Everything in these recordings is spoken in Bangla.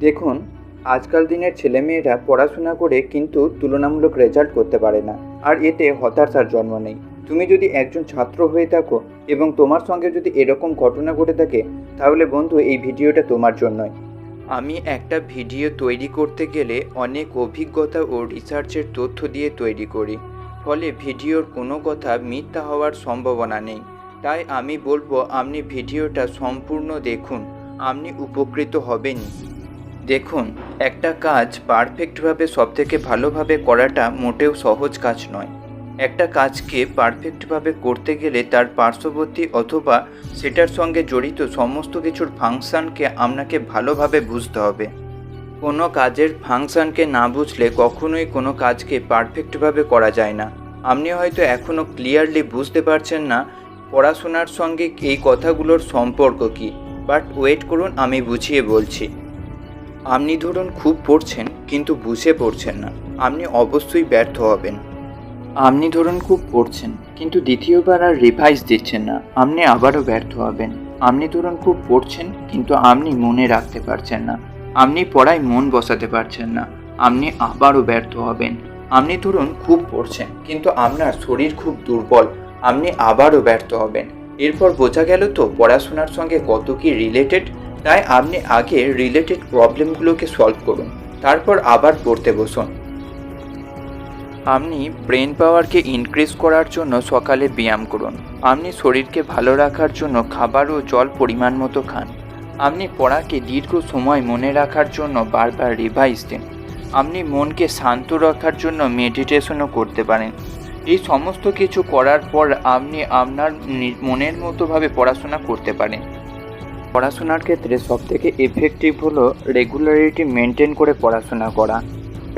দেখুন, আজকাল দিনের ছেলেমেয়েরা পড়াশোনা করে কিন্তু তুলনামূলক রেজাল্ট করতে পারে না, আর এতে হতাশার জন্ম নেই। তুমি যদি একজন ছাত্র হয়ে থাকো এবং তোমার সঙ্গে যদি এরকম ঘটনা ঘটে থাকে, তাহলে বন্ধু এই ভিডিওটা তোমার জন্যই। আমি একটা ভিডিও তৈরি করতে গেলে অনেক অভিজ্ঞতা ও রিসার্চের তথ্য দিয়ে তৈরি করি, ফলে ভিডিওর কোনো কথা মিথ্যা হওয়ার সম্ভাবনা নেই। তাই আমি বলবো আপনি ভিডিওটা সম্পূর্ণ দেখুন, আপনি উপকৃত হবেনই। দেখুন, একটা কাজ পারফেক্টভাবে সবথেকে ভালোভাবে করাটা মোটেও সহজ কাজ নয়। একটা কাজকে পারফেক্টভাবে করতে গেলে তার পার্শ্ববর্তী অথবা সেটার সঙ্গে জড়িত সমস্ত কিছুর ফাংশনকে আপনাকে ভালোভাবে বুঝতে হবে। কোনো কাজের ফাংশনকে না বুঝলে কখনোই কোনো কাজকে পারফেক্টভাবে করা যায় না। আপনি হয়তো এখনও ক্লিয়ারলি বুঝতে পারছেন না পড়াশোনার সঙ্গে এই কথাগুলোর সম্পর্ক কী, বাট ওয়েট করুন, আমি বুঝিয়ে বলছি। আপনি ধরুন খুব পড়ছেন কিন্তু বুঝে পড়ছেন না, আপনি অবশ্যই ব্যর্থ হবেন। আপনি ধরুন খুব পড়ছেন কিন্তু দ্বিতীয়বার আর রিভাইজ দিচ্ছেন না, আপনি আবারও ব্যর্থ হবেন। আপনি ধরুন খুব পড়ছেন কিন্তু আপনি মনে রাখতে পারছেন না, আপনি পড়ায় মন বসাতে পারছেন না, আপনি আবারও ব্যর্থ হবেন। আপনি ধরুন খুব পড়ছেন কিন্তু আপনার শরীর খুব দুর্বল, আপনি আবারও ব্যর্থ হবেন। এরপর বোঝা গেল তো পড়াশোনার সঙ্গে কত কি রিলেটেড। তাই আপনি আগে রিলেটেড প্রবলেমগুলোকে সলভ করুন, তারপর আবার পড়তে বসুন। আপনি ব্রেন পাওয়ারকে ইনক্রিজ করার জন্য সকালে ব্যায়াম করুন। আপনি শরীরকে ভালো রাখার জন্য খাবার ও জল পরিমাণ মতো খান। আপনি পড়াকে দীর্ঘ সময় মনে রাখার জন্য বারবার রিভাইজ দিন। আপনি মনকে শান্ত রাখার জন্য মেডিটেশনও করতে পারেন। এই সমস্ত কিছু করার পর আপনি আপনার মনের মতোভাবে পড়াশোনা করতে পারেন। পড়াশোনার ক্ষেত্রে সবথেকে এফেক্টিভ হলো রেগুলারিটি মেনটেন করে পড়াশোনা করা।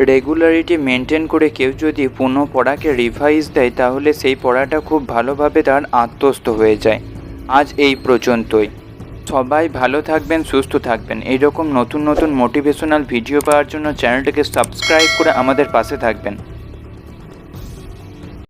রেগুলারিটি মেনটেন করে কেউ যদি পুনঃ পড়াকে রিভাইজ দেয়, তাহলে সেই পড়াটা খুব ভালোভাবে তার আত্মস্থ হয়ে যায়। আজ এই পর্যন্তই। সবাই ভালো থাকবেন, সুস্থ থাকবেন। এইরকম নতুন নতুন মোটিভেশনাল ভিডিও পাওয়ার জন্য চ্যানেলটিকে সাবস্ক্রাইব করে আমাদের পাশে থাকবেন।